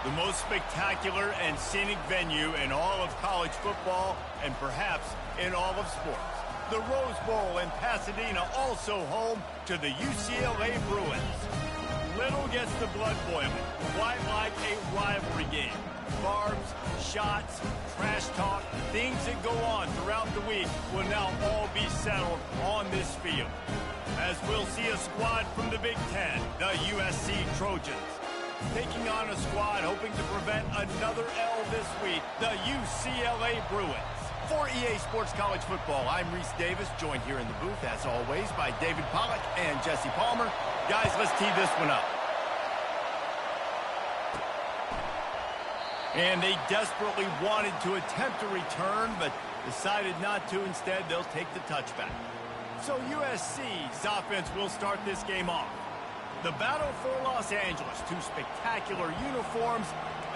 The most spectacular and scenic venue in all of college football and perhaps in all of sports. The Rose Bowl in Pasadena, also home to the UCLA Bruins. Little gets the blood boiling, quite like a rivalry game. Barbs, shots, trash talk, things that go on throughout the week will now all be settled on this field. As we'll see a squad from the Big Ten, the USC Trojans, taking on a squad hoping to prevent another L this week, the UCLA Bruins. For EA Sports College Football, I'm Reese Davis, joined here in the booth, as always, by David Pollack and Jesse Palmer. Guys, let's tee this one up. And they desperately wanted to attempt a return, but decided not to. Instead, they'll take the touchback. So USC's offense will start this game off. The battle for Los Angeles, two spectacular uniforms,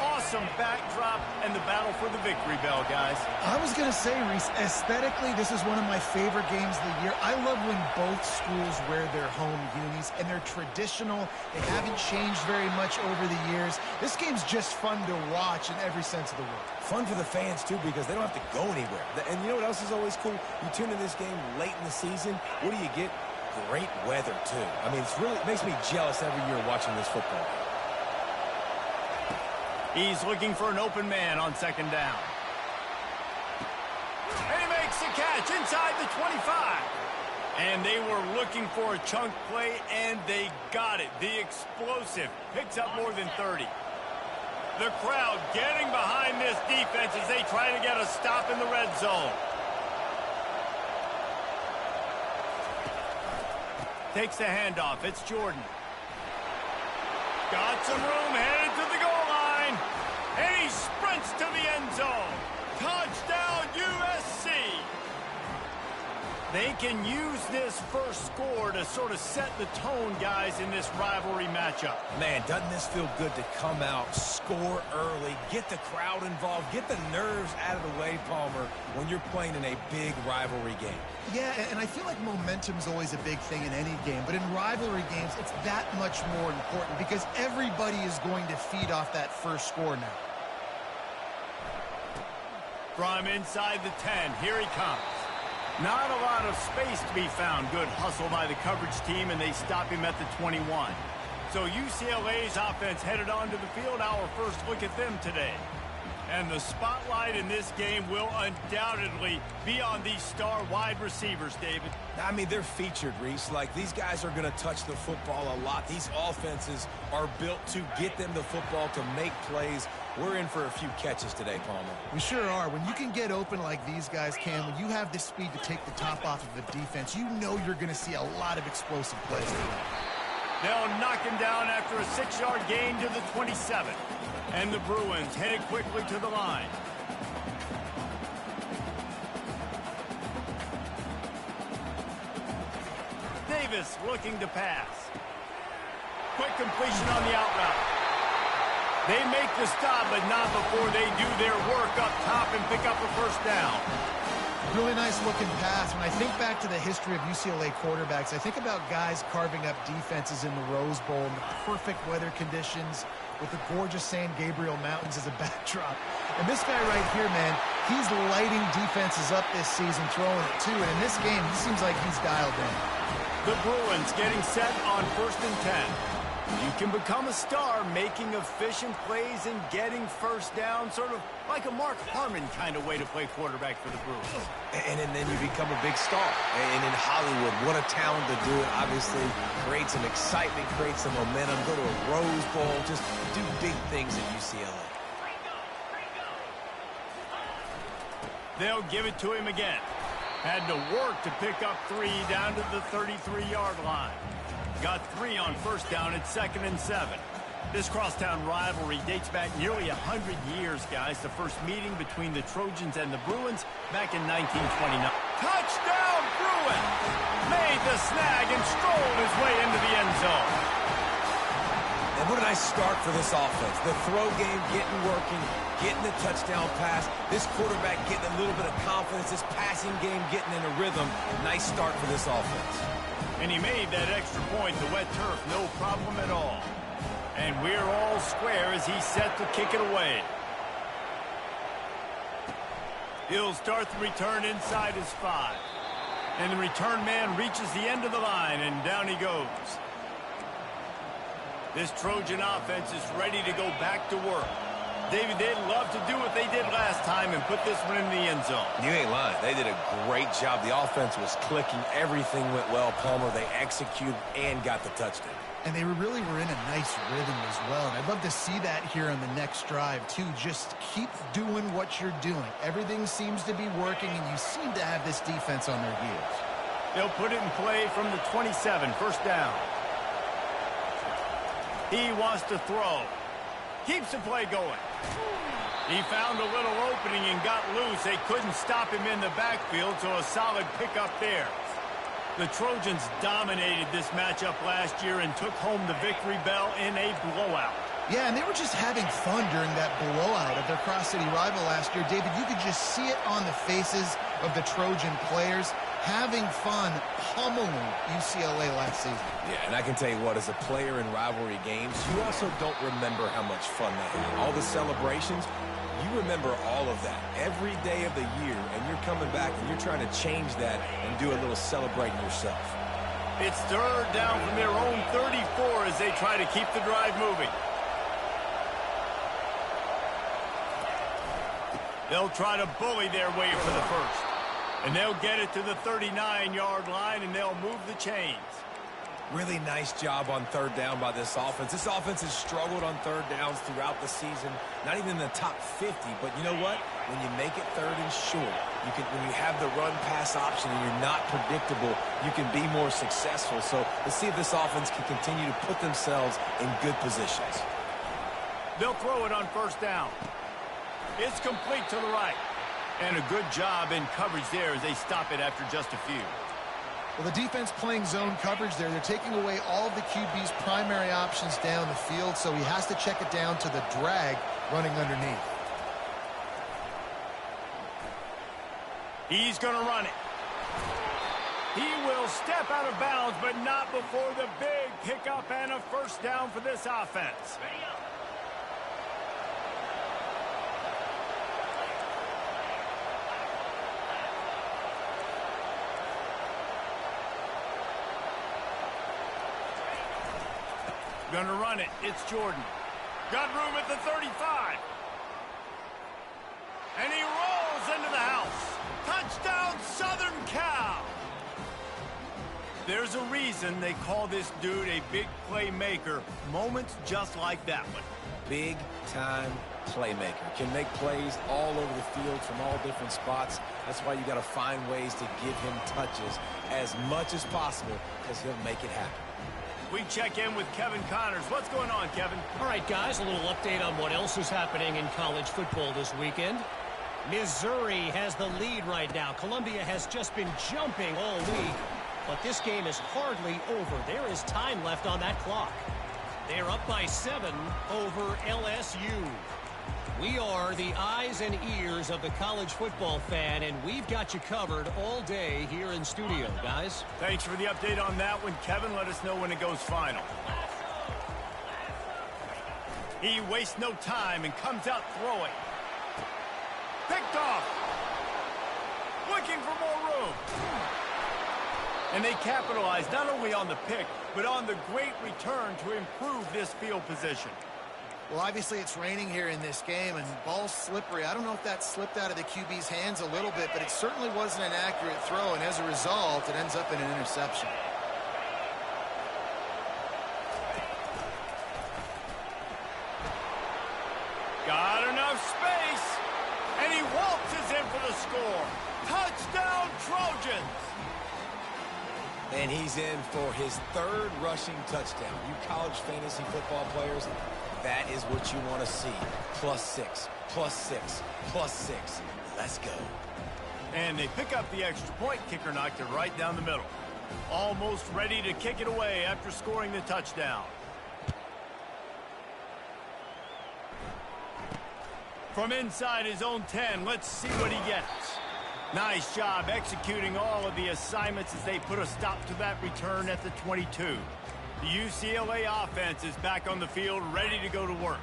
awesome backdrop, and the battle for the victory bell, guys. I was going to say, Reese, aesthetically, this is one of my favorite games of the year. I love when both schools wear their home unis, and they're traditional. They haven't changed very much over the years. This game's just fun to watch in every sense of the word. Fun for the fans, too, because they don't have to go anywhere. And you know what else is always cool? You tune in this game late in the season, what do you get? Great weather, too. I mean, it makes me jealous every year watching this football. He's looking for an open man on second down. And he makes the catch inside the 25. And they were looking for a chunk play, and they got it. The explosive picks up more than 30. The crowd getting behind this defense as they try to get a stop in the red zone. Takes the handoff. It's Jordan. Got some room, headed to the goal line. And he sprints to the end zone. Touchdown, USC. They can use this first score to sort of set the tone, guys, in this rivalry matchup. Man, doesn't this feel good to come out, score early, get the crowd involved, get the nerves out of the way, Palmer, when you're playing in a big rivalry game? Yeah, and I feel like momentum's always a big thing in any game, but in rivalry games, it's that much more important because everybody is going to feed off that first score now. From inside the 10, here he comes. Not a lot of space to be found. Good hustle by the coverage team, and they stop him at the 21. So UCLA's offense headed onto the field. Our first look at them today. And the spotlight in this game will undoubtedly be on these star wide receivers, David. I mean, they're featured, Reese. Like, these guys are going to touch the football a lot. These offenses are built to get them the football, to make plays. We're in for a few catches today, Palmer. We sure are. When you can get open like these guys can, when you have the speed to take the top off of the defense, you know you're going to see a lot of explosive plays today. They'll knock him down after a 6-yard gain to the 27. And the Bruins headed quickly to the line. Davis looking to pass. Quick completion on the out route. They make the stop, but not before they do their work up top and pick up a first down. Really nice looking pass. When I think back to the history of UCLA quarterbacks, I think about guys carving up defenses in the Rose Bowl in the perfect weather conditions with the gorgeous San Gabriel Mountains as a backdrop. And this guy right here, man, he's lighting defenses up this season, throwing it too. And in this game, he seems like he's dialed in. The Bruins getting set on 1st and 10. You can become a star making efficient plays and getting first down, sort of like a Mark Harmon kind of way to play quarterback for the Bruins. And then you become a big star. And in Hollywood, what a talent to do it. Obviously, create some excitement, create some momentum, go to a Rose Bowl, just do big things at UCLA. They'll give it to him again. Had to work to pick up 3 down to the 33-yard line. Got 3 on first down at 2nd and 7. This crosstown rivalry dates back nearly 100 years, guys. The first meeting between the Trojans and the Bruins back in 1929. Touchdown, Bruins! Made the snag and strolled his way into the end zone. And what a nice start for this offense. The throw game getting working, getting the touchdown pass. This quarterback getting a little bit of confidence. This passing game getting in a rhythm. Nice start for this offense. And he made that extra point. The wet turf, no problem at all. And we're all square as he's set to kick it away. He'll start the return inside his 5. And the return man reaches the end of the line, and down he goes. This Trojan offense is ready to go back to work. David, they'd love to do what they did last time and put this one in the end zone. You ain't lying. They did a great job. The offense was clicking. Everything went well, Palmer. They executed and got the touchdown. And they really were in a nice rhythm as well. And I'd love to see that here on the next drive, too. Just keep doing what you're doing. Everything seems to be working, and you seem to have this defense on their heels. They'll put it in play from the 27, first down. He wants to throw. Keeps the play going. He found a little opening and got loose. They couldn't stop him in the backfield, so a solid pickup there. The Trojans dominated this matchup last year and took home the victory bell in a blowout. Yeah, and they were just having fun during that blowout of their cross-city rival last year. David, you could just see it on the faces of the Trojan players, having fun pummeling UCLA last season. Yeah, and I can tell you what, as a player in rivalry games, you also don't remember how much fun they had. All the celebrations, you remember all of that every day of the year, and you're coming back and you're trying to change that and do a little celebrating yourself. It's third down from their own 34 as they try to keep the drive moving. They'll try to bully their way for the first. And they'll get it to the 39-yard line, and they'll move the chains. Really nice job on third down by this offense. This offense has struggled on third downs throughout the season. Not even in the top 50, but you know what? When you make it third and short, when you have the run-pass option and you're not predictable, you can be more successful. So let's see if this offense can continue to put themselves in good positions. They'll throw it on first down. It's complete to the right. And a good job in coverage there as they stop it after just a few. Well, the defense playing zone coverage there. They're taking away all of the QB's primary options down the field, so he has to check it down to the drag running underneath. He's going to run it. He will step out of bounds, but not before the big pickup and a first down for this offense. Gonna run it. It's Jordan. Got room at the 35. And he rolls into the house. Touchdown, Southern Cal. There's a reason they call this dude a big playmaker. Moments just like that one. Big-time playmaker. Can make plays all over the field from all different spots. That's why you got to find ways to give him touches as much as possible because he'll make it happen. We check in with Kevin Connors. What's going on, Kevin? All right, guys, a little update on what else is happening in college football this weekend. Missouri has the lead right now. Columbia has just been jumping all week, but this game is hardly over. There is time left on that clock. They're up by 7 over LSU. We are the eyes and ears of the college football fan, and we've got you covered all day here in studio, guys. Thanks for the update on that one, Kevin. Let us know when it goes final. He wastes no time and comes out throwing. Picked off. Looking for more room. And they capitalize not only on the pick, but on the great return to improve this field position. Well, obviously it's raining here in this game, and ball's slippery. I don't know if that slipped out of the QB's hands a little bit, but it certainly wasn't an accurate throw, and as a result, it ends up in an interception. Got enough space, and he waltzes in for the score. Touchdown, Trojans! And he's in for his third rushing touchdown. You college fantasy football players, that is what you want to see. +6, +6, +6. Let's go. And they pick up the extra point. Kicker knocked it right down the middle. Almost ready to kick it away after scoring the touchdown. From inside his own 10, let's see what he gets. Nice job executing all of the assignments as they put a stop to that return at the 22. The UCLA offense is back on the field, ready to go to work.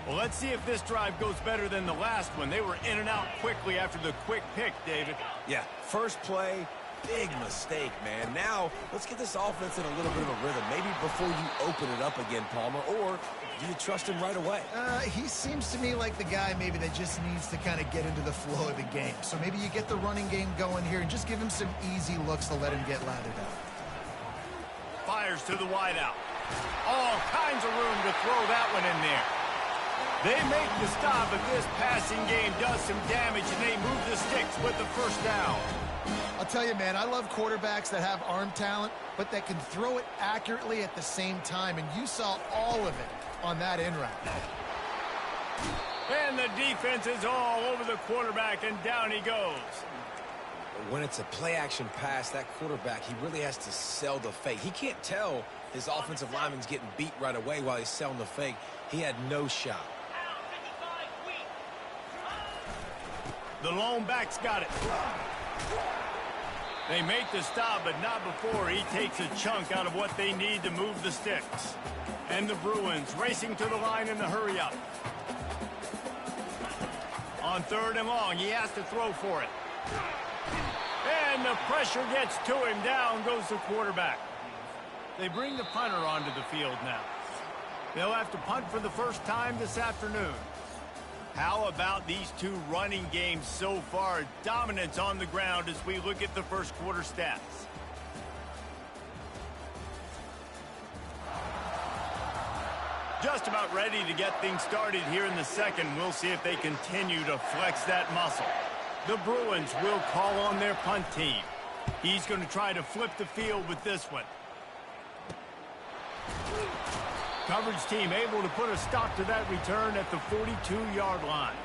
Well, let's see if this drive goes better than the last one. They were in and out quickly after the quick pick, David. Yeah, first play, big mistake, man. Now, let's get this offense in a little bit of a rhythm. Maybe before you open it up again, Palmer, or do you trust him right away? He seems to me like the guy maybe that just needs to kind of get into the flow of the game. So maybe you get the running game going here and just give him some easy looks to let him get lathered up. Fires to the wideout. All kinds of room to throw that one in there. They make the stop, but this passing game does some damage, and they move the sticks with the first down. I'll tell you, man, I love quarterbacks that have arm talent, but that can throw it accurately at the same time, and you saw all of it on that in route. And the defense is all over the quarterback, and down he goes. When it's a play-action pass, that quarterback, he really has to sell the fake. He can't tell his offensive lineman's getting beat right away while he's selling the fake. He had no shot. The lone back's got it. They make the stop, but not before he takes a chunk out of what they need to move the sticks. And the Bruins racing to the line in the hurry-up. On 3rd and long, he has to throw for it. And the pressure gets to him. Down goes the quarterback. They bring the punter onto the field now. They'll have to punt for the first time this afternoon. How about these two running games so far? Dominance on the ground as we look at the first quarter stats. Just about ready to get things started here in the second. We'll see if they continue to flex that muscle. The Bruins will call on their punt team. He's going to try to flip the field with this one. Coverage team able to put a stop to that return at the 42-yard line.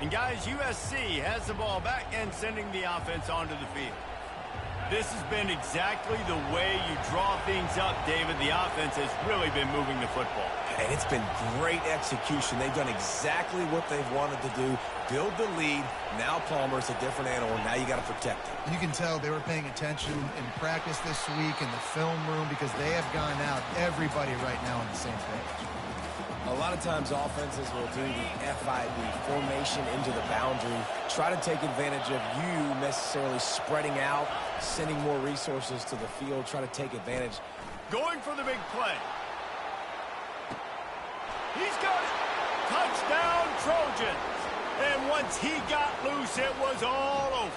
And guys, USC has the ball back and sending the offense onto the field. This has been exactly the way you draw things up, David. The offense has really been moving the football. And it's been great execution. They've done exactly what they've wanted to do. Build the lead. Now Palmer's a different animal. Now you got to protect him. You can tell they were paying attention in practice this week in the film room because they have gone out, everybody right now on the same page. A lot of times offenses will do the FIB, formation into the boundary, try to take advantage of you necessarily spreading out, sending more resources to the field, try to take advantage. Going for the big play. He's got it. Touchdown, Trojans. And once he got loose, it was all over.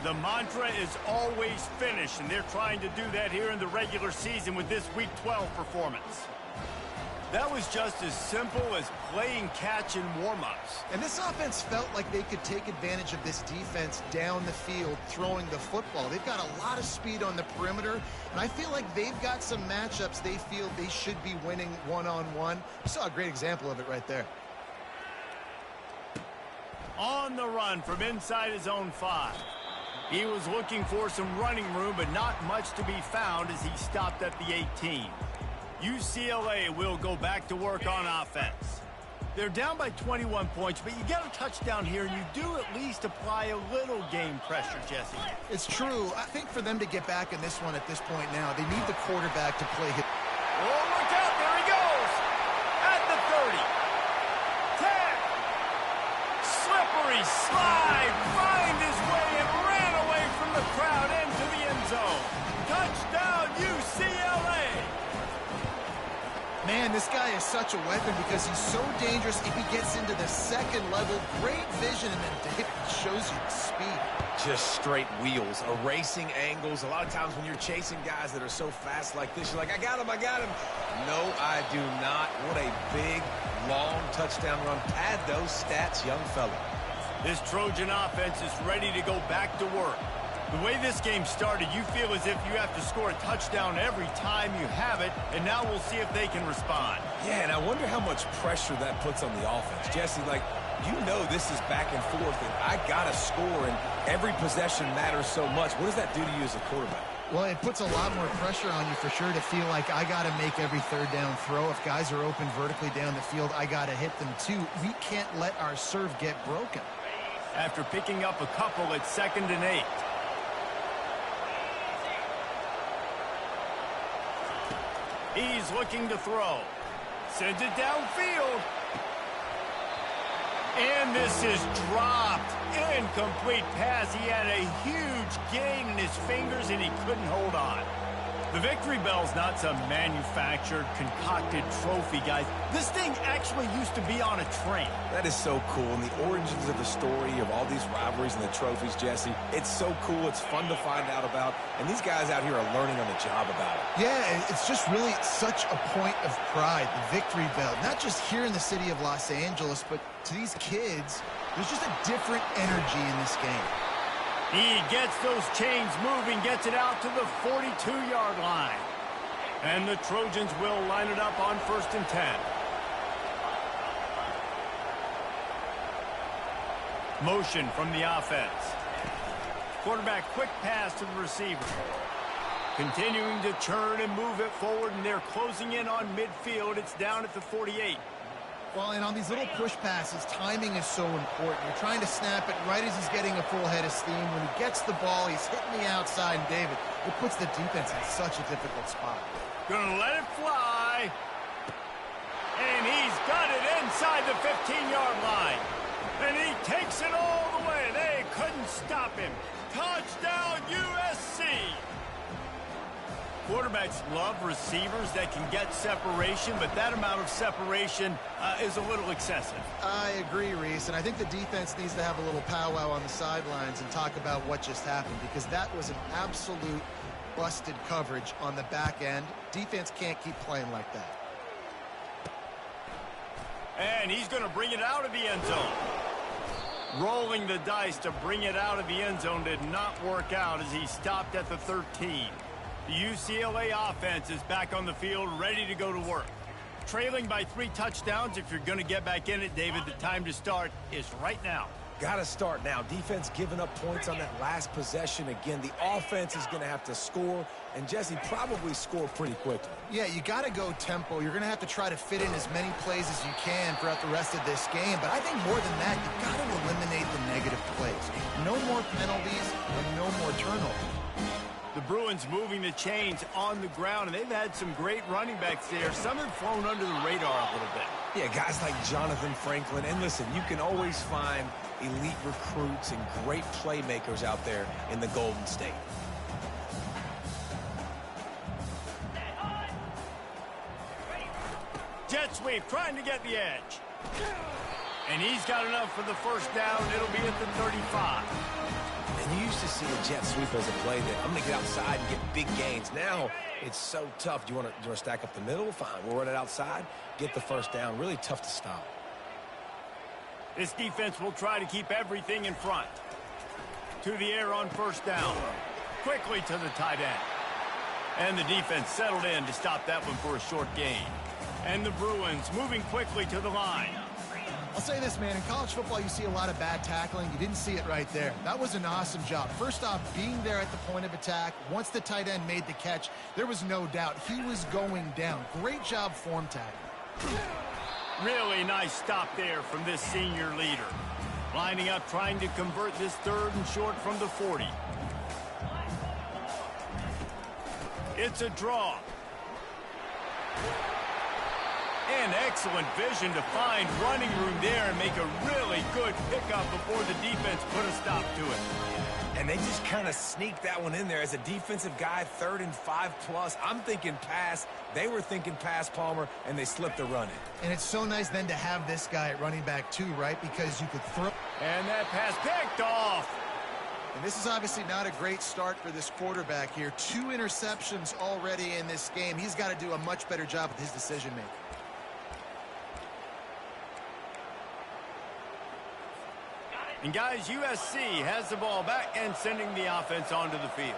The mantra is always finish, and they're trying to do that here in the regular season with this Week 12 performance. That was just as simple as playing catch in warm-ups. And this offense felt like they could take advantage of this defense down the field throwing the football. They've got a lot of speed on the perimeter, and I feel like they've got some matchups they feel they should be winning one-on-one. You saw a great example of it right there. On the run from inside his own 5. He was looking for some running room, but not much to be found as he stopped at the 18. UCLA will go back to work on offense. They're down by 21 points, but you get a touchdown here, and you do at least apply a little game pressure, Jesse. It's true. I think for them to get back in this one at this point now, they need the quarterback to play his... Oh, look out. There he goes. At the 30. 10. Slippery slide. Find his way and ran away from the crowd into the end zone. Touchdown, UCLA. Man, this guy is such a weapon because he's so dangerous if he gets into the second level. Great vision, and then David shows you the speed. Just straight wheels, erasing angles. A lot of times when you're chasing guys that are so fast like this, you're like, I got him. No, I do not. What a big, long touchdown run. Pad those stats, young fella. This Trojan offense is ready to go back to work. The way this game started, you feel as if you have to score a touchdown every time you have it, and now we'll see if they can respond. Yeah, and I wonder how much pressure that puts on the offense. Jesse, like, you know this is back and forth, and I got to score, and every possession matters so much. What does that do to you as a quarterback? Well, it puts a lot more pressure on you for sure to feel like I got to make every third down throw. If guys are open vertically down the field, I got to hit them too. We can't let our serve get broken. After picking up a couple, it's 2nd and 8. He's looking to throw. Sends it downfield. And this is dropped. Incomplete pass. He had a huge gain in his fingers, and he couldn't hold on. The victory bell's not some manufactured, concocted trophy, guys. This thing actually used to be on a train. That is so cool, and the origins of the story of all these rivalries and the trophies, Jesse, it's so cool. It's fun to find out about, and these guys out here are learning on the job about it. Yeah, it's just really such a point of pride, the victory bell. Not just here in the city of Los Angeles, but to these kids, there's just a different energy in this game. He gets those chains moving, gets it out to the 42-yard line. And the Trojans will line it up on 1st and 10. Motion from the offense. Quarterback quick pass to the receiver. Continuing to churn and move it forward, and they're closing in on midfield. It's down at the 48. Well, and on these little push passes, timing is so important. You're trying to snap it right as he's getting a full head of steam. When he gets the ball, he's hitting the outside, and David, it puts the defense in such a difficult spot. Gonna let it fly. And he's got it inside the 15-yard line. And he takes it all the way. They couldn't stop him. Touchdown, USC. Quarterbacks love receivers that can get separation, but that amount of separation is a little excessive. I agree, Reese, and I think the defense needs to have a little powwow on the sidelines and talk about what just happened, because that was an absolute busted coverage on the back end. Defense can't keep playing like that. And he's going to bring it out of the end zone. Rolling the dice to bring it out of the end zone did not work out as he stopped at the 13. The UCLA offense is back on the field, ready to go to work. Trailing by 3 touchdowns. If you're going to get back in it, David, the time to start is right now. Got to start now. Defense giving up points on that last possession. Again, the offense is going to have to score, and Jesse probably score pretty quickly. Yeah, you got to go tempo. You're going to have to try to fit in as many plays as you can throughout the rest of this game. But I think more than that, you got to eliminate the negative plays. No more penalties and no more turnovers. The Bruins moving the chains on the ground, and they've had some great running backs there. Some have flown under the radar a little bit. Yeah, guys like Jonathan Franklin. And listen, you can always find elite recruits and great playmakers out there in the Golden State. Jet sweep, trying to get the edge. And he's got enough for the first down. It'll be at the 35. And you used to see a jet sweep as a play that I'm going to get outside and get big gains. Now it's so tough. Do you want to stack up the middle? Fine. We'll run it outside, get the first down. Really tough to stop. This defense will try to keep everything in front. To the air on first down. Quickly to the tight end. And the defense settled in to stop that one for a short gain. And the Bruins moving quickly to the line. I'll say this, man. In college football, you see a lot of bad tackling. You didn't see it right there. That was an awesome job. First off, being there at the point of attack. Once the tight end made the catch, there was no doubt he was going down. Great job form tagging. Really nice stop there from this senior leader. Lining up, trying to convert this 3rd and short from the 40. It's a draw. And excellent vision to find running room there and make a really good pickup before the defense put a stop to it. And they just kind of sneaked that one in there. As a defensive guy, 3rd and 5+. I'm thinking pass. They were thinking pass, Palmer, and they slipped the run in. And it's so nice then to have this guy at running back too, right? Because you could throw. And that pass picked off. And this is obviously not a great start for this quarterback here. 2 interceptions already in this game. He's got to do a much better job with his decision-making. And guys, USC has the ball back and sending the offense onto the field.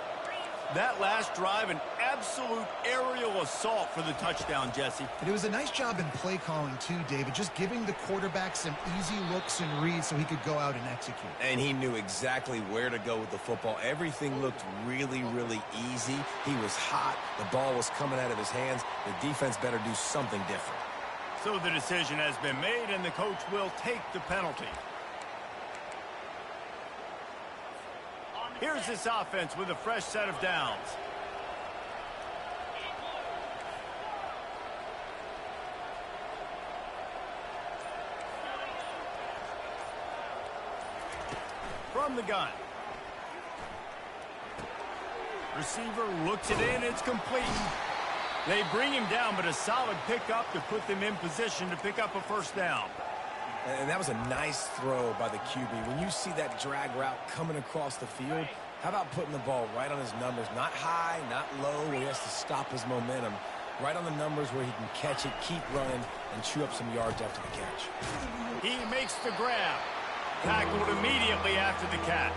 That last drive, an absolute aerial assault for the touchdown, Jesse. And it was a nice job in play calling too, David, just giving the quarterback some easy looks and reads so he could go out and execute. And he knew exactly where to go with the football. Everything looked really, really easy. He was hot. The ball was coming out of his hands. The defense better do something different. So the decision has been made, and the coach will take the penalty. Here's this offense with a fresh set of downs. from the gun. Receiver looks it in. It's complete. They bring him down, but a solid pickup to put them in position to pick up a first down. And that was a nice throw by the QB. When you see that drag route coming across the field, how about putting the ball right on his numbers? Not high, not low, where he has to stop his momentum. Right on the numbers where he can catch it, keep running, and chew up some yards after the catch. He makes the grab. Tackled immediately after the catch.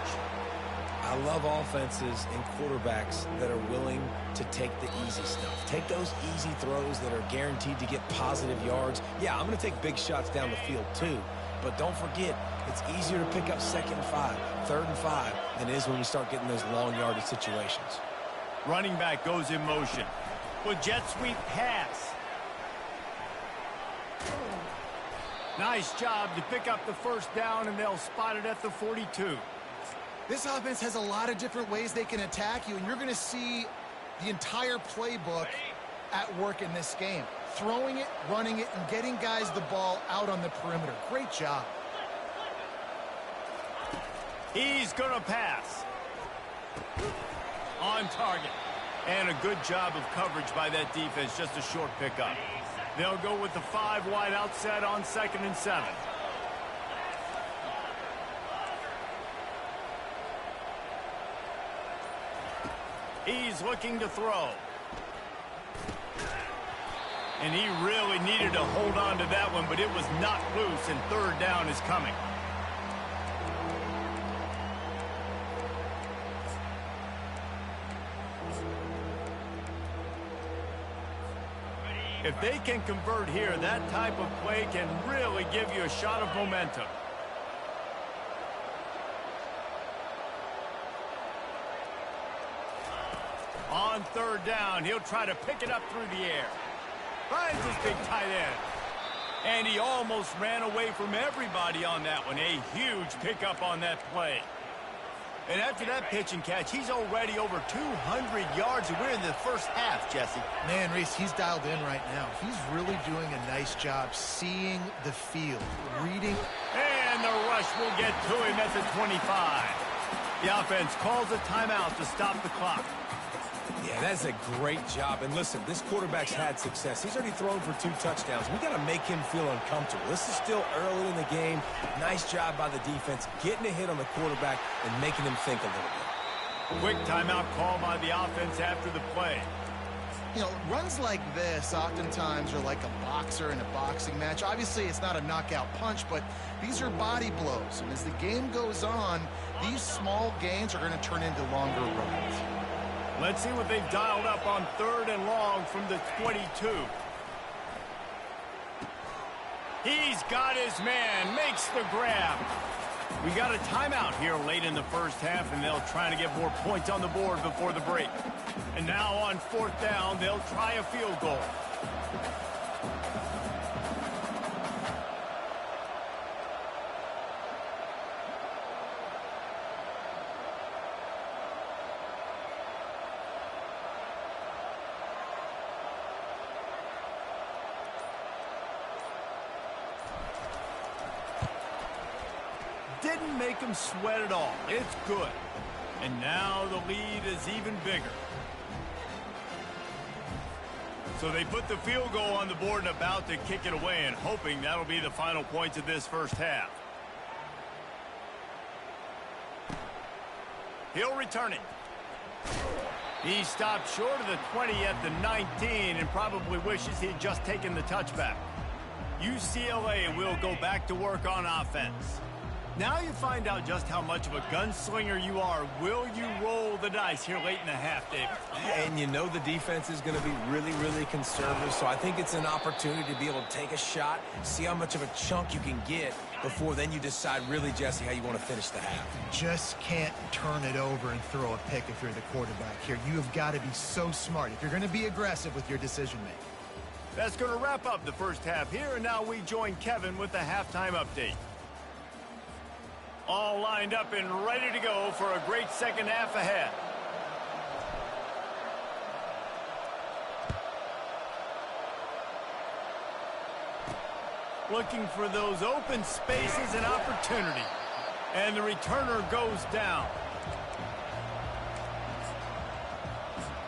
I love offenses and quarterbacks that are willing to take the easy stuff. Take those easy throws that are guaranteed to get positive yards. Yeah, I'm going to take big shots down the field too. But don't forget, it's easier to pick up 2nd and 5, 3rd and 5 than it is when we start getting those long yardage situations. Running back goes in motion. With jet sweep pass. Nice job to pick up the first down, and they'll spot it at the 42. This offense has a lot of different ways they can attack you, and you're going to see the entire playbook at work in this game. Throwing it, running it, and getting guys the ball out on the perimeter. Great job. He's going to pass. On target. And a good job of coverage by that defense, just a short pickup. They'll go with the 5 wide out set on 2nd and 7. He's looking to throw. And he really needed to hold on to that one, but it was knocked loose, and 3rd down is coming. If they can convert here, that type of play can really give you a shot of momentum. On 3rd down, he'll try to pick it up through the air. Finds his big tight end. And he almost ran away from everybody on that one. A huge pickup on that play. And after that pitch and catch, he's already over 200 yards, and we're in the first half, Jesse. Man, Reese, he's dialed in right now. He's really doing a nice job seeing the field, reading. And the rush will get to him at the 25. The offense calls a timeout to stop the clock. Yeah, that's a great job. And listen, this quarterback's had success. He's already thrown for 2 touchdowns. We got to make him feel uncomfortable. This is still early in the game. Nice job by the defense, getting a hit on the quarterback and making him think a little bit. Quick timeout call by the offense after the play. You know, runs like this oftentimes are like a boxer in a boxing match. Obviously, it's not a knockout punch, but these are body blows. And as the game goes on, these small gains are going to turn into longer runs. Let's see what they've dialed up on 3rd and long from the 22. He's got his man, makes the grab. We got a timeout here late in the first half, and they'll try to get more points on the board before the break. And now on 4th down, they'll try a field goal. Didn't make him sweat at all. It's good. And now the lead is even bigger. So they put the field goal on the board and about to kick it away, and hoping that'll be the final points of this first half. He'll return it. He stopped short of the 20 at the 19 and probably wishes he'd just taken the touchback. UCLA will go back to work on offense. Now you find out just how much of a gunslinger you are. Will you roll the dice here late in the half, David? And you know the defense is going to be really, really conservative, so I think it's an opportunity to be able to take a shot, see how much of a chunk you can get before then you decide really, Jesse, how you want to finish the half. Just can't turn it over and throw a pick if you're the quarterback here. You have got to be so smart if you're going to be aggressive with your decision-making. That's going to wrap up the first half here, and now we join Kevin with the halftime update. All lined up and ready to go for a great second half ahead. Looking for those open spaces and opportunity. And the returner goes down.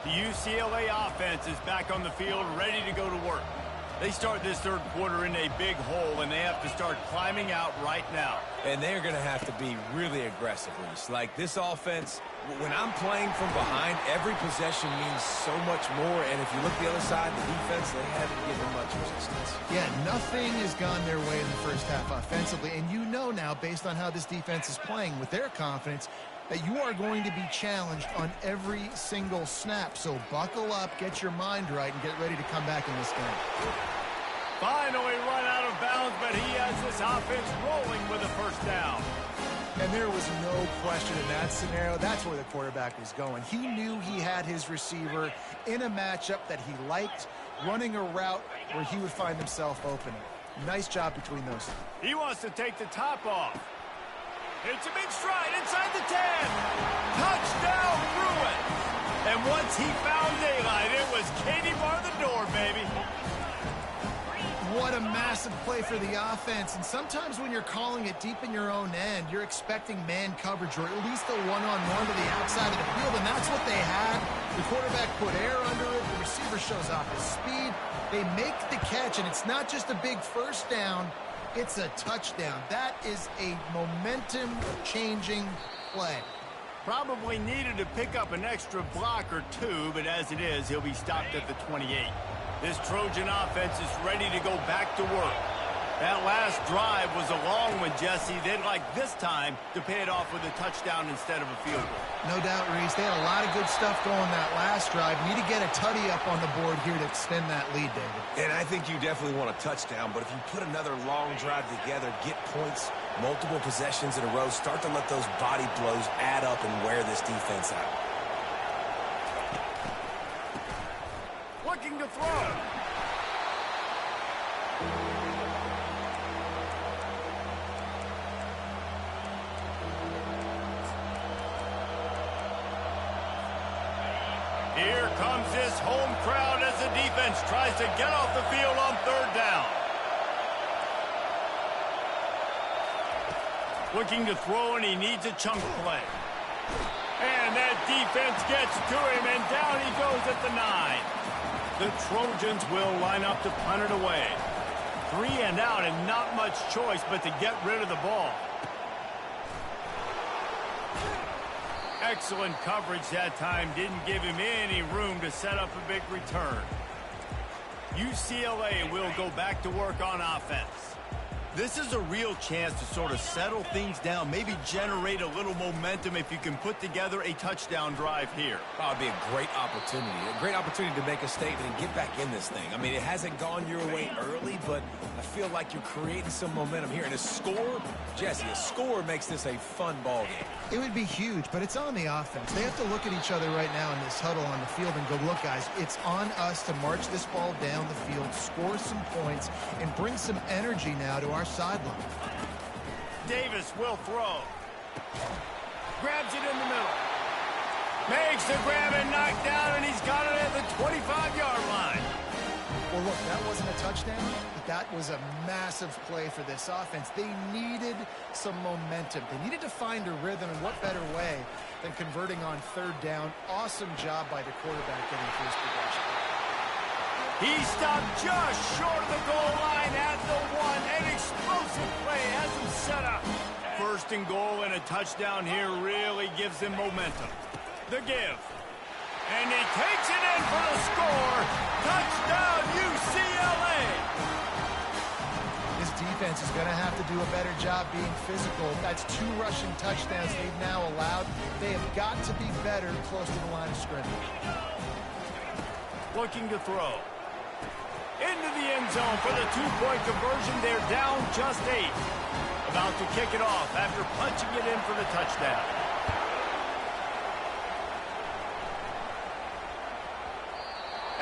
The UCLA offense is back on the field, ready to go to work. They start this third quarter in a big hole, and they have to start climbing out right now. And they're going to have to be really aggressive, Reese. Like, this offense, when I'm playing from behind, every possession means so much more. And if you look the other side, the defense, they haven't given much resistance. Yeah, nothing has gone their way in the first half offensively. And you know now, based on how this defense is playing with their confidence, that you are going to be challenged on every single snap. So buckle up, get your mind right, and get ready to come back in this game. Finally run out of bounds, but he has this offense rolling with a first down. And there was no question in that scenario. That's where the quarterback was going. He knew he had his receiver in a matchup that he liked, running a route where he would find himself open. Nice job between those two. He wants to take the top off. It's a big stride inside the 10. Touchdown, Bruins. And once he found daylight, it was Katie bar the door, baby. What a massive play for the offense. And sometimes when you're calling it deep in your own end, you're expecting man coverage or at least a one-on-one to the outside of the field, and that's what they had. The quarterback put air under it. The receiver shows off his speed. They make the catch, and it's not just a big first down. It's a touchdown. That is a momentum-changing play. Probably needed to pick up an extra block or two, but as it is, he'll be stopped at the 28. This Trojan offense is ready to go back to work. That last drive was a long one, Jesse. They'd like this time to pay it off with a touchdown instead of a field goal. No doubt, Reese. They had a lot of good stuff going that last drive. Need to get a tutty up on the board here to extend that lead, David. And I think you definitely want a touchdown, but if you put another long drive together, get points, multiple possessions in a row, start to let those body blows add up and wear this defense out. Looking to throw. Here comes this home crowd as the defense tries to get off the field on third down. Looking to throw, and he needs a chunk play. And that defense gets to him, and down he goes at the 9. The Trojans will line up to punt it away. 3 and out, and not much choice but to get rid of the ball. Excellent coverage that time. Didn't give him any room to set up a big return. UCLA will go back to work on offense. This is a real chance to sort of settle things down, maybe generate a little momentum if you can put together a touchdown drive here. Oh, it'd be a great opportunity to make a statement and get back in this thing. I mean, it hasn't gone your way early, but I feel like you're creating some momentum here. And a score, Jesse, a score makes this a fun ball game. It would be huge, but it's on the offense. They have to look at each other right now in this huddle on the field and go, look, guys, it's on us to march this ball down the field, score some points, and bring some energy now to our sideline. Davis will throw. Grabs it in the middle. Makes the grab and knock down, and he's got it at the 25-yard line. Well, look, that wasn't a touchdown, but that was a massive play for this offense. They needed some momentum. They needed to find a rhythm, and what better way than converting on third down. Awesome job by the quarterback getting through his progression. He stopped just short of the goal line at the 1. An explosive play has him set up. First and goal and a touchdown here really gives him momentum. The give. And he takes it in for the score. Touchdown, UCLA. This defense is going to have to do a better job being physical. That's 2 rushing touchdowns they've now allowed. They have got to be better close to the line of scrimmage. Looking to throw. Into the end zone for the 2-point conversion. They're down just 8. About to kick it off after punching it in for the touchdown.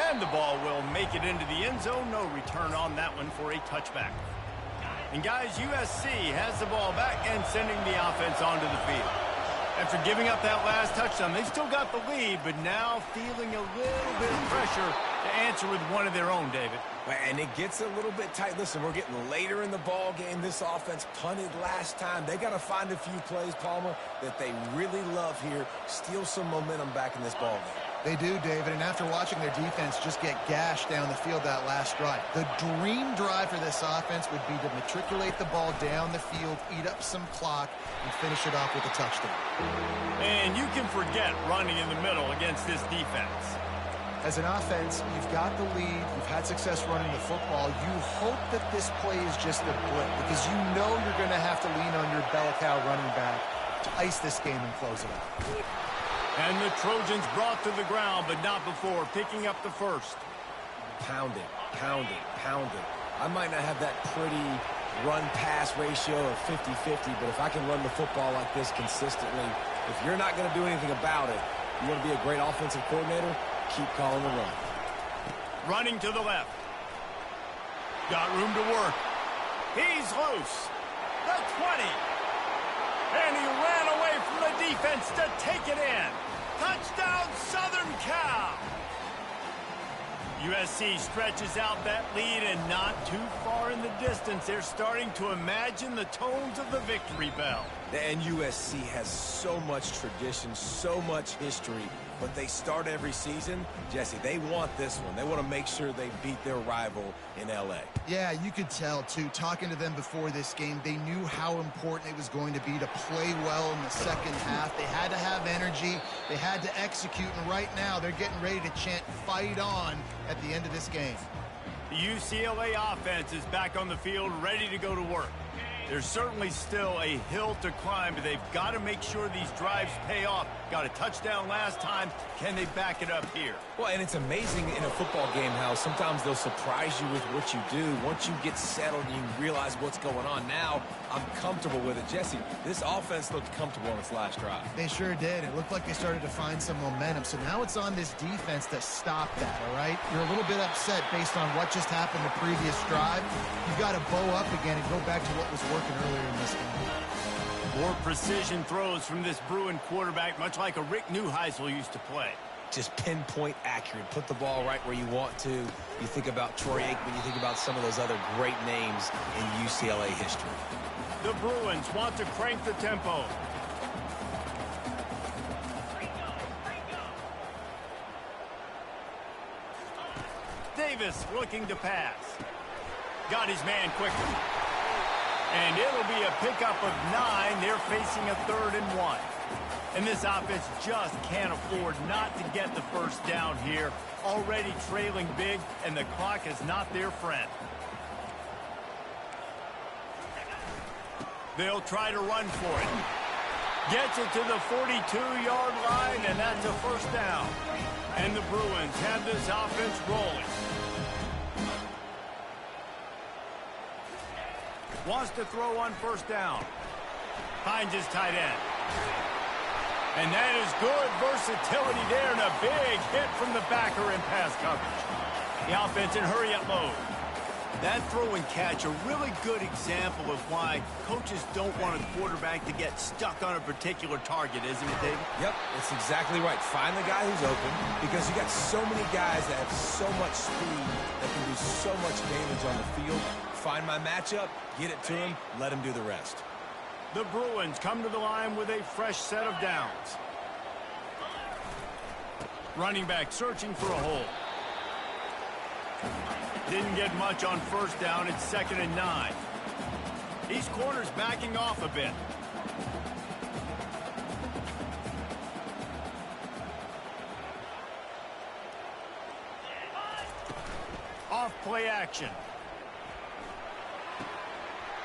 And the ball will make it into the end zone. No return on that one for a touchback. And guys, USC has the ball back and sending the offense onto the field. After giving up that last touchdown, they've still got the lead, but now feeling a little bit of pressure to answer with one of their own, David. And it gets a little bit tight. Listen, we're getting later in the ball game. This offense punted last time. They got to find a few plays, Palmer, that they really love here. Steal some momentum back in this ball game. They do, David, and after watching their defense just get gashed down the field that last drive, the dream drive for this offense would be to matriculate the ball down the field, eat up some clock, and finish it off with a touchdown. And you can forget running in the middle against this defense. As an offense, you've got the lead, you've had success running the football. You hope that this play is just a blip because you know you're going to have to lean on your bell cow running back to ice this game and close it out. And the Trojans brought to the ground, but not before picking up the first. Pounding, pounding, pounding. I might not have that pretty run-pass ratio of 50-50, but if I can run the football like this consistently, if you're not going to do anything about it, you want to be a great offensive coordinator, keep calling the run. Running to the left. Got room to work. He's loose. The 20. And he ran away from the defense to take it in. Touchdown, Southern Cal. USC stretches out that lead, and not too far in the distance, they're starting to imagine the tones of the victory bell. And USC has so much tradition, so much history, but they start every season. Jesse, they want this one. They want to make sure they beat their rival in L.A. Yeah, you could tell, too. Talking to them before this game, they knew how important it was going to be to play well in the second half. They had to have energy. They had to execute, and right now they're getting ready to chant "Fight on" at the end of this game. The UCLA offense is back on the field, ready to go to work. There's certainly still a hill to climb, but they've got to make sure these drives pay off. Got a touchdown last time. Can they back it up here? Well, and it's amazing in a football game how sometimes they'll surprise you with what you do. Once you get settled and you realize what's going on, now I'm comfortable with it. Jesse, this offense looked comfortable on its last drive. They sure did. It looked like they started to find some momentum. So now it's on this defense to stop that, all right? You're a little bit upset based on what just happened the previous drive. You've got to bow up again and go back to what was working earlier in this game. More precision throws from this Bruin quarterback, much like a Rick Neuheisel used to play. Just pinpoint accurate. Put the ball right where you want to. You think about Troy Aikman, you think about some of those other great names in UCLA history. The Bruins want to crank the tempo. Davis looking to pass. Got his man quickly. And it'll be a pickup of 9. They're facing a 3rd and 1. And this offense just can't afford not to get the first down here. Already trailing big, and the clock is not their friend. They'll try to run for it. Gets it to the 42-yard line, and that's a first down. And the Bruins have this offense rolling. Wants to throw on first down. Finds his tight end. And that is good versatility there, and a big hit from the backer in pass coverage. The offense in hurry-up mode. That throw and catch, a really good example of why coaches don't want a quarterback to get stuck on a particular target, isn't it, David? Yep, it's exactly right. Find the guy who's open, because you got so many guys that have so much speed that can do so much damage on the field. Find my matchup, get it to him, let him do the rest. The Bruins come to the line with a fresh set of downs. Running back searching for a hole. Didn't get much on first down. It's 2nd and 9. These corners backing off a bit. Off play action.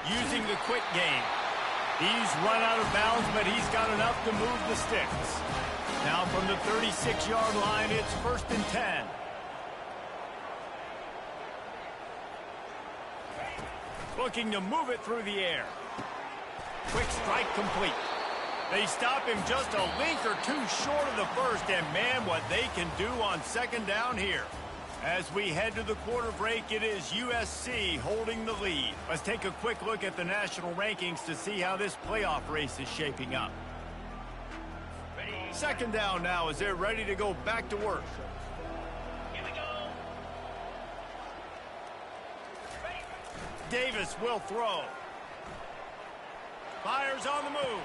Using the quick game. He's run out of bounds, but he's got enough to move the sticks. Now from the 36-yard line, it's 1st and 10. Looking to move it through the air. Quick strike complete. They stop him just a link or two short of the first, and man, what they can do on 2nd down here. As we head to the quarter break, it is USC holding the lead. Let's take a quick look at the national rankings to see how this playoff race is shaping up. 2nd down now as they're ready to go back to work. Davis will throw. Fires on the move.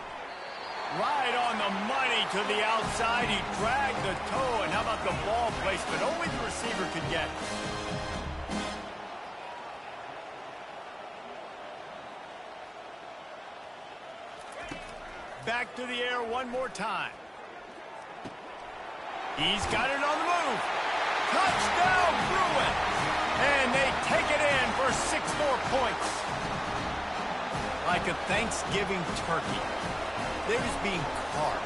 Right on the money to the outside. He dragged the toe, and how about the ball placement? Only the receiver could get. Back to the air one more time. He's got it on the move. Touchdown, Bruins! And they take it in for 6 more points. Like a Thanksgiving turkey. They're just being carved.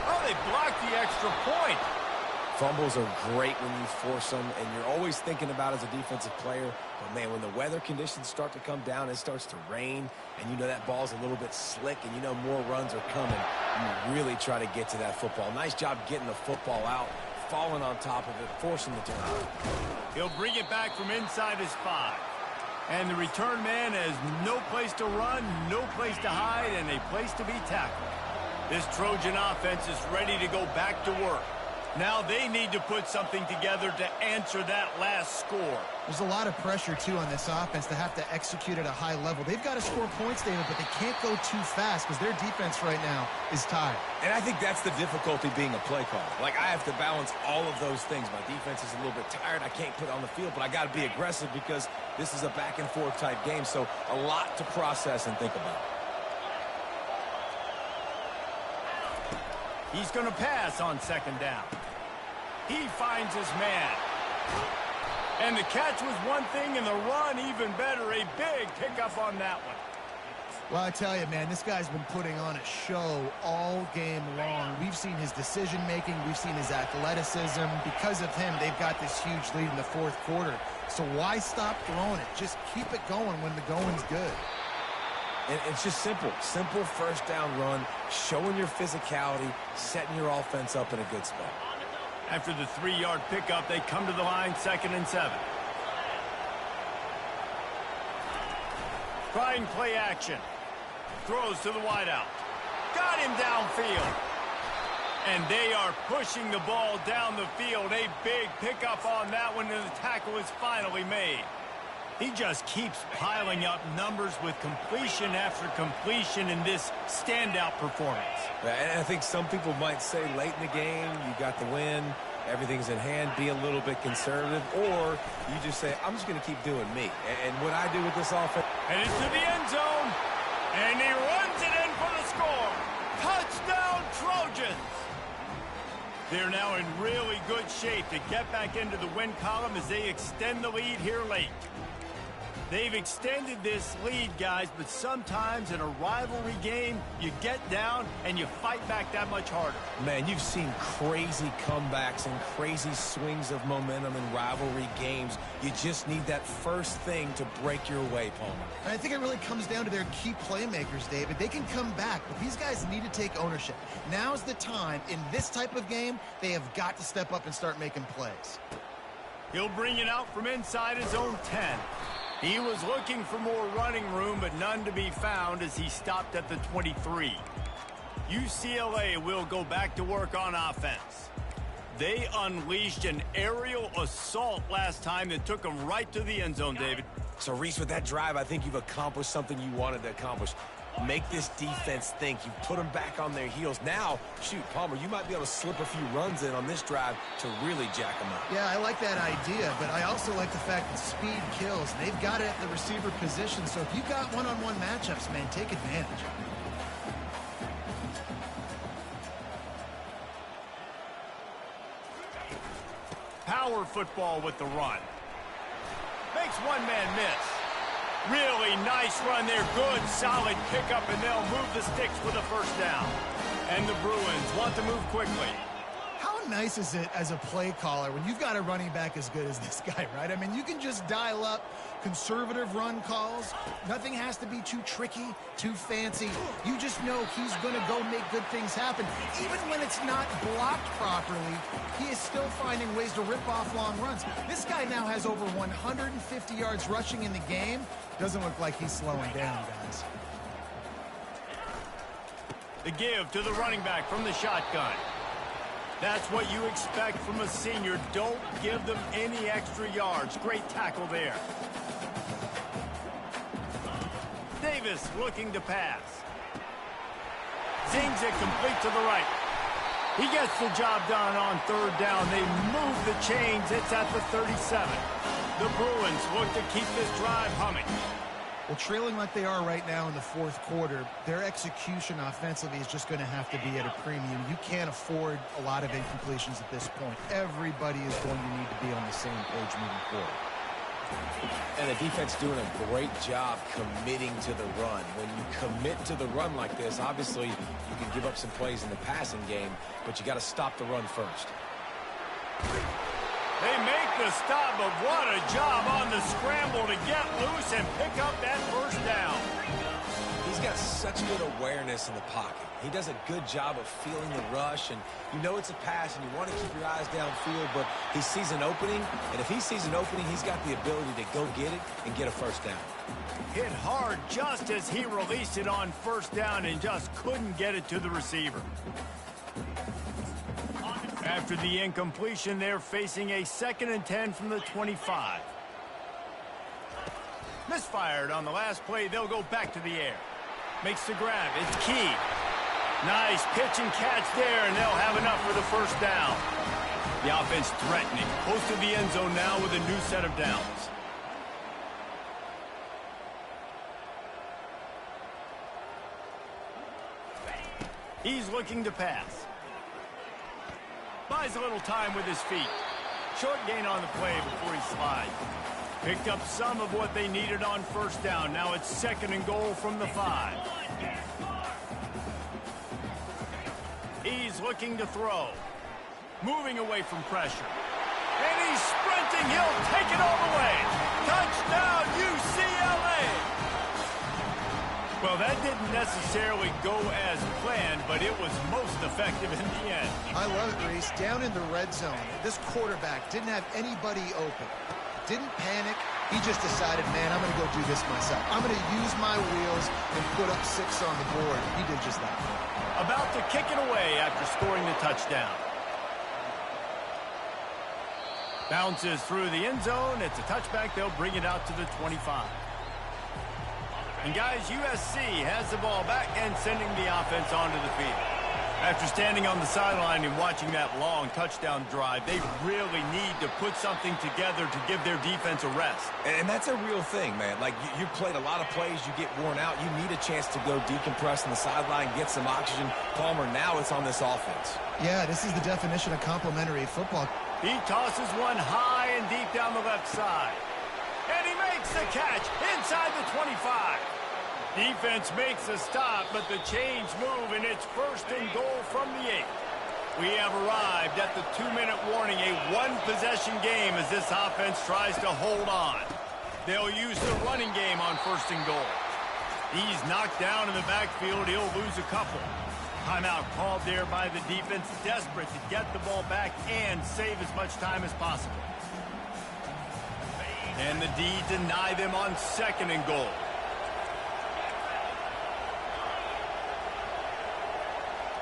Oh, they blocked the extra point. Fumbles are great when you force them, and you're always thinking about as a defensive player, but man, when the weather conditions start to come down, it starts to rain, and you know that ball's a little bit slick, and you know more runs are coming, you really try to get to that football. Nice job getting the football out, falling on top of it, forcing the turnover. He'll bring it back from inside his 5. And the return man has no place to run, no place to hide, and a place to be tackled. This Trojan offense is ready to go back to work. Now they need to put something together to answer that last score. There's a lot of pressure, too, on this offense to have to execute at a high level. They've got to score points, David, but they can't go too fast because their defense right now is tired. And I think that's the difficulty being a play caller. Like, I have to balance all of those things. My defense is a little bit tired. I can't put it on the field, but I got to be aggressive because this is a back-and-forth type game, so a lot to process and think about. He's going to pass on 2nd down. He finds his man. And the catch was one thing, and the run even better. A big pickup on that one. Well, I tell you, man, this guy's been putting on a show all game long. We've seen his decision-making. We've seen his athleticism. Because of him, they've got this huge lead in the 4th quarter. So why stop throwing it? Just keep it going when the going's good. And it's just simple. Simple 1st down run, showing your physicality, setting your offense up in a good spot. After the 3-yard pickup, they come to the line, 2nd and 7. Trying play action. Throws to the wideout. Got him downfield. And they are pushing the ball down the field. A big pickup on that one, and the tackle is finally made. He just keeps piling up numbers with completion after completion in this standout performance. And I think some people might say late in the game, you got the win, everything's in hand, be a little bit conservative, or you just say, I'm just going to keep doing me. And what I do with this offense... And into the end zone, and he runs it in for the score. Touchdown, Trojans! They're now in really good shape to get back into the win column as they extend the lead here late. They've extended this lead, guys, but sometimes in a rivalry game, you get down and you fight back that much harder. Man, you've seen crazy comebacks and crazy swings of momentum in rivalry games. You just need that first thing to break your way, Palmer. And I think it really comes down to their key playmakers, David. They can come back, but these guys need to take ownership. Now's the time. In this type of game, they have got to step up and start making plays. He'll bring it out from inside his own 10. He was looking for more running room, but none to be found as he stopped at the 23. UCLA will go back to work on offense. They unleashed an aerial assault last time that took them right to the end zone, David. So, Reese, with that drive, I think you've accomplished something you wanted to accomplish. Make this defense think. You put them back on their heels. Now, shoot, Palmer, you might be able to slip a few runs in on this drive to really jack them up. Yeah, I like that idea, but I also like the fact that speed kills. They've got it at the receiver position, so if you've got one-on-one matchups, man, take advantage. Power football with the run. Makes one man miss. Really nice run there. Good, solid pickup, and they'll move the sticks for the 1st down. And the Bruins want to move quickly. How nice is it as a play caller when you've got a running back as good as this guy, right? I mean, you can just dial up conservative run calls. Nothing has to be too tricky, too fancy. You just know he's going to go make good things happen. Even when it's not blocked properly, he is still finding ways to rip off long runs. This guy now has over 150 yards rushing in the game. Doesn't look like he's slowing down, guys. The give to the running back from the shotgun. That's what you expect from a senior. Don't give them any extra yards. Great tackle there. Davis looking to pass. Zings it complete to the right. He gets the job done on third down. They move the chains. It's at the 37. The Bruins look to keep this drive humming. Well, trailing like they are right now in the fourth quarter, their execution offensively is just going to have to be at a premium. You can't afford a lot of incompletions at this point. Everybody is going to need to be on the same page moving forward. And the defense doing a great job committing to the run. When you commit to the run like this, obviously you can give up some plays in the passing game, but you got to stop the run first. They make the stop, but what a job on the scramble to get loose and pick up that first down. He's got such good awareness in the pocket. He does a good job of feeling the rush, and you know it's a pass, and you want to keep your eyes downfield, but he sees an opening, and if he sees an opening, he's got the ability to go get it and get a first down. Hit hard just as he released it on first down and just couldn't get it to the receiver. After the incompletion, they're facing a 2nd and 10 from the 25. Misfired on the last play. They'll go back to the air. Makes the grab. It's key. Nice pitch and catch there, and they'll have enough for the first down. The offense threatening. Close to the end zone now with a new set of downs. He's looking to pass. Buys a little time with his feet. Short gain on the play before he slides. Picked up some of what they needed on first down. Now it's 2nd and goal from the 5. He's looking to throw. Moving away from pressure. And he's sprinting. He'll take it all the way. Touchdown, UCLA! Well, that didn't necessarily go as planned, but it was most effective in the end. I love it, Reese. Down in the red zone, this quarterback didn't have anybody open. Didn't panic. He just decided, man, I'm going to go do this myself. I'm going to use my wheels and put up 6 on the board. He did just that. About to kick it away after scoring the touchdown. Bounces through the end zone. It's a touchback. They'll bring it out to the 25. And guys, USC has the ball back and sending the offense onto the field. After standing on the sideline and watching that long touchdown drive, they really need to put something together to give their defense a rest. And that's a real thing, man. Like, you played a lot of plays, you get worn out, you need a chance to go decompress on the sideline, get some oxygen. Palmer, now it's on this offense. Yeah, this is the definition of complementary football. He tosses one high and deep down the left side. And he makes the catch inside the 25. Defense makes a stop, but the chains move, and it's 1st and goal from the 8. We have arrived at the 2-minute warning, a one-possession game as this offense tries to hold on. They'll use the running game on 1st and goal. He's knocked down in the backfield. He'll lose a couple. Timeout called there by the defense, desperate to get the ball back and save as much time as possible. And the D deny them on 2nd and goal.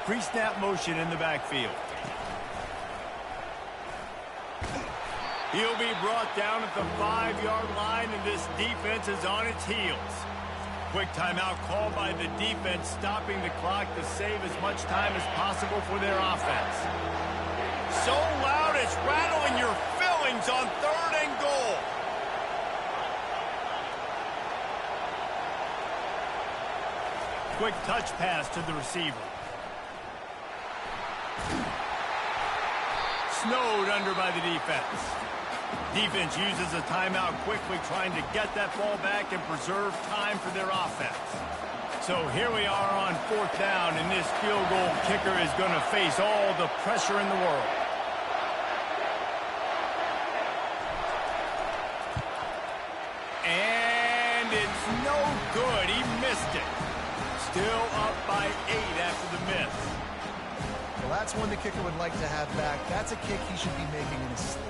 Pre-snap motion in the backfield. He'll be brought down at the 5-yard line, and this defense is on its heels. Quick timeout called by the defense, stopping the clock to save as much time as possible for their offense. So loud it's rattling your fillings on 3rd and goal. Quick touch pass to the receiver. Snowed under by the defense. Defense uses a timeout quickly, trying to get that ball back and preserve time for their offense. So here we are on 4th down, and this field goal kicker is going to face all the pressure in the world. And it's no good. He missed it. Still up by 8 after the miss. Well, that's one the kicker would like to have back. That's a kick he should be making in his sleep.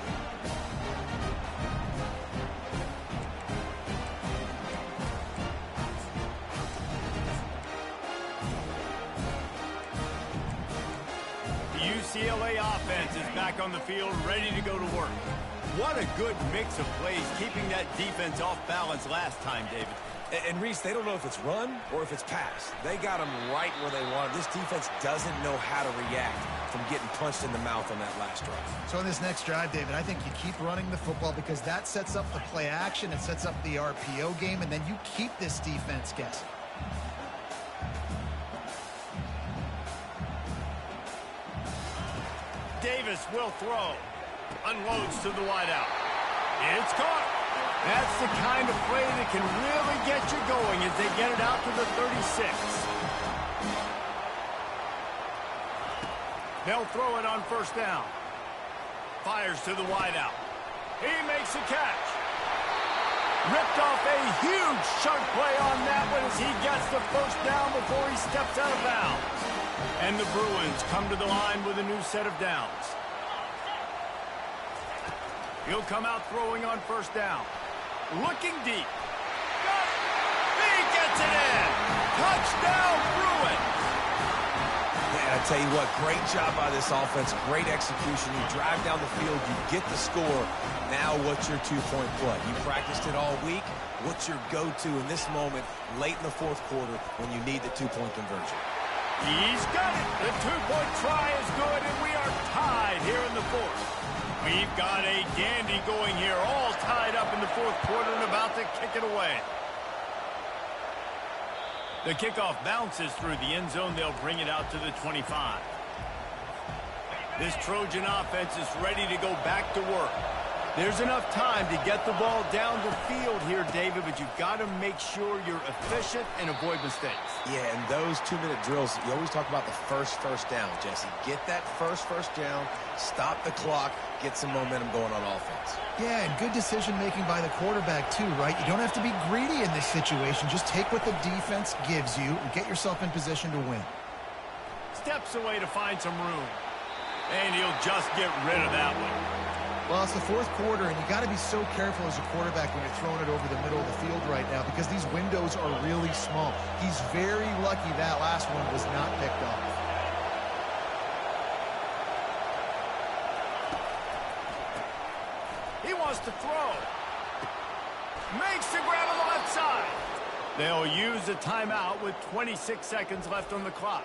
The UCLA offense is back on the field, ready to go to work. What a good mix of plays, keeping that defense off balance last time, David. And Reese, they don't know if it's run or if it's pass. They got them right where they want them. This defense doesn't know how to react from getting punched in the mouth on that last drive. So in this next drive, David, I think you keep running the football because that sets up the play action. It sets up the RPO game, and then you keep this defense guessing. Davis will throw. Unloads to the wideout. It's caught. That's the kind of play that can really get you going as they get it out to the 36. They'll throw it on first down. Fires to the wideout. He makes a catch. Ripped off a huge chunk play on that one as he gets the first down before he steps out of bounds. And the Bruins come to the line with a new set of downs. He'll come out throwing on first down. Looking deep. Got it. He gets it in. Touchdown, Bruins. Man, I tell you what, great job by this offense. Great execution. You drive down the field, you get the score. Now what's your two-point play? You practiced it all week. What's your go-to in this moment late in the fourth quarter when you need the two-point conversion? He's got it. The two-point try is good, and we are tied here in the fourth. We've got a dandy going here, all tied up in the fourth quarter and about to kick it away. The kickoff bounces through the end zone. They'll bring it out to the 25. This Trojan offense is ready to go back to work. There's enough time to get the ball down the field here, David, but you've got to make sure you're efficient and avoid mistakes. Yeah, and those 2-minute drills, you always talk about the first down, Jesse. Get that first down, stop the clock, get some momentum going on offense. Yeah, and good decision-making by the quarterback, too, right? You don't have to be greedy in this situation. Just take what the defense gives you and get yourself in position to win. Steps away to find some room. And he'll just get rid of that one. Well, it's the fourth quarter, and you got to be so careful as a quarterback when you're throwing it over the middle of the field right now because these windows are really small. He's very lucky that last one was not picked off. He wants to throw. Makes the grab on the left side. They'll use a timeout with 26 seconds left on the clock.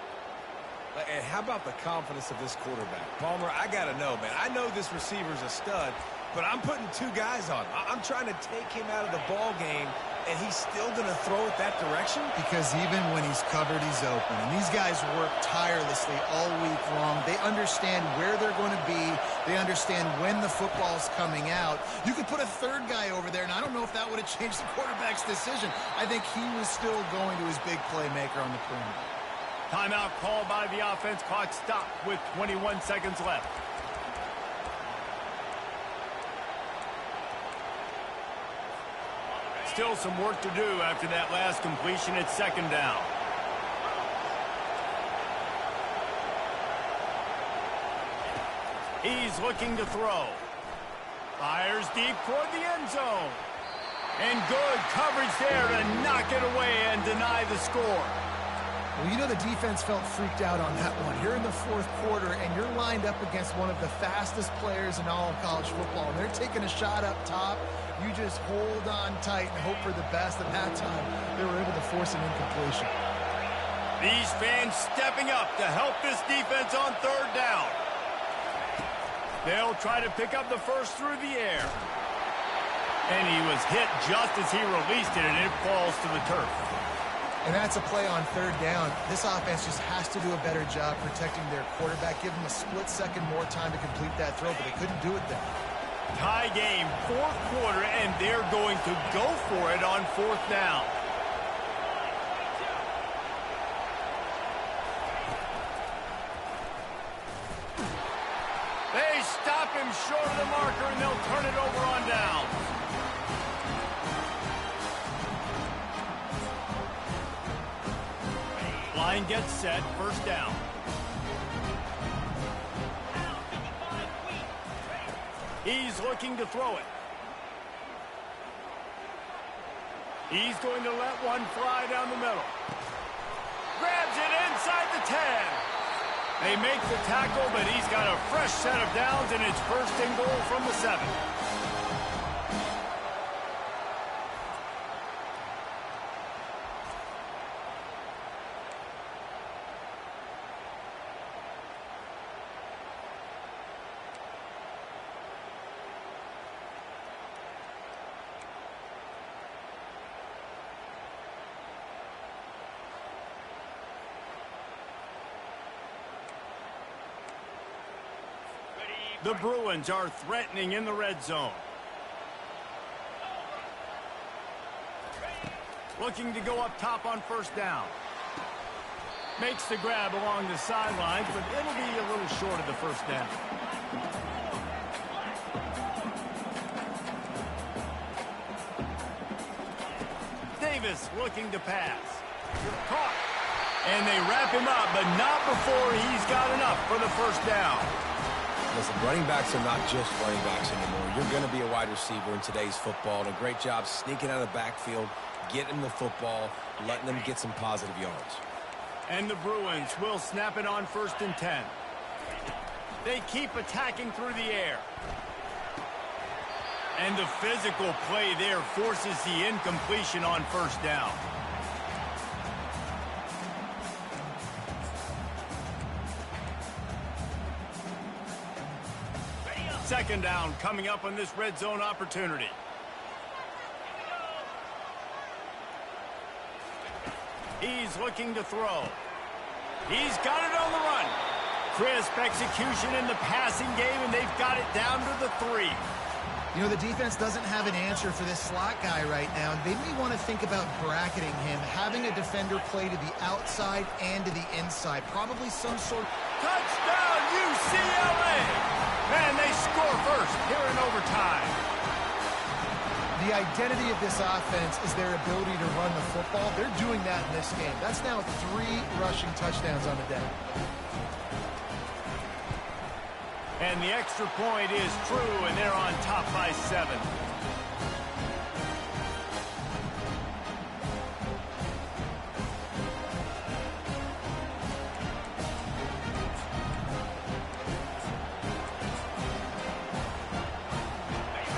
And how about the confidence of this quarterback? Palmer, I got to know, man. I know this receiver's a stud, but I'm putting two guys on him. I'm trying to take him out of the ball game, and he's still going to throw it that direction? Because even when he's covered, he's open. And these guys work tirelessly all week long. They understand where they're going to be. They understand when the football's coming out. You could put a third guy over there, and I don't know if that would have changed the quarterback's decision. I think he was still going to his big playmaker on the perimeter. Timeout called by the offense. Clock stopped with 21 seconds left. Still some work to do after that last completion at second down. He's looking to throw. Fires deep toward the end zone. And good coverage there to knock it away and deny the score. Well, you know the defense felt freaked out on that one. You're in the fourth quarter, and you're lined up against one of the fastest players in all of college football. And they're taking a shot up top. You just hold on tight and hope for the best. At that time, they were able to force an incompletion. These fans stepping up to help this defense on third down. They'll try to pick up the first through the air. And he was hit just as he released it, and it falls to the turf. And that's a play on third down. This offense just has to do a better job protecting their quarterback. Give them a split second more time to complete that throw, but they couldn't do it then. Tie game, fourth quarter, and they're going to go for it on fourth down. They stop him short of the marker, and they'll turn it over on down. Line gets set, first down. He's looking to throw it. He's going to let one fly down the middle. Grabs it inside the 10. They make the tackle, but he's got a fresh set of downs, and it's first and goal from the 7. The Bruins are threatening in the red zone. Looking to go up top on first down. Makes the grab along the sidelines, but it'll be a little short of the first down. Davis looking to pass. Caught. And they wrap him up, but not before he's got enough for the first down. Listen, running backs are not just running backs anymore. You're going to be a wide receiver in today's football. And a great job sneaking out of the backfield, getting the football, letting them get some positive yards. And the Bruins will snap it on 1st and 10. They keep attacking through the air. And the physical play there forces the incompletion on first down. Second down coming up on this red zone opportunity. He's looking to throw. He's got it on the run. Crisp execution in the passing game, and they've got it down to the 3. You know, the defense doesn't have an answer for this slot guy right now. They may want to think about bracketing him, having a defender play to the outside and to the inside. Probably some sort of... Touchdown, UCLA! And they score first here in overtime. The identity of this offense is their ability to run the football. They're doing that in this game. That's now 3 rushing touchdowns on the day. And the extra point is true, and they're on top by 7.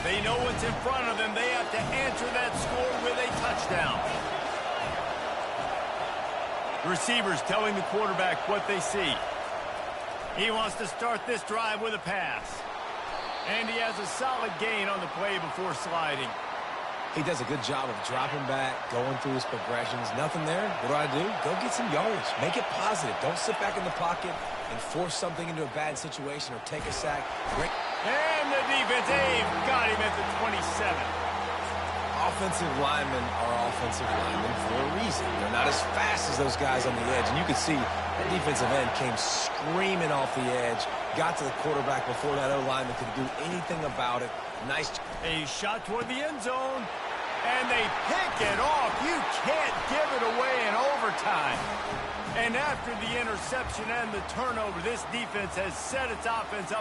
They know what's in front of them. They have to answer that score with a touchdown. Receivers telling the quarterback what they see. He wants to start this drive with a pass. And he has a solid gain on the play before sliding. He does a good job of dropping back, going through his progressions. Nothing there. What do? Go get some yardage. Make it positive. Don't sit back in the pocket and force something into a bad situation or take a sack. Great. And the defense, got him at the 27. Offensive linemen are offensive linemen for a reason. They're not as fast as those guys on the edge. And you can see that defensive end came screaming off the edge, got to the quarterback before that O-lineman could do anything about it. Nice. A shot toward the end zone, and they pick it off. You can't give it away in overtime. And after the interception and the turnover, this defense has set its offense up.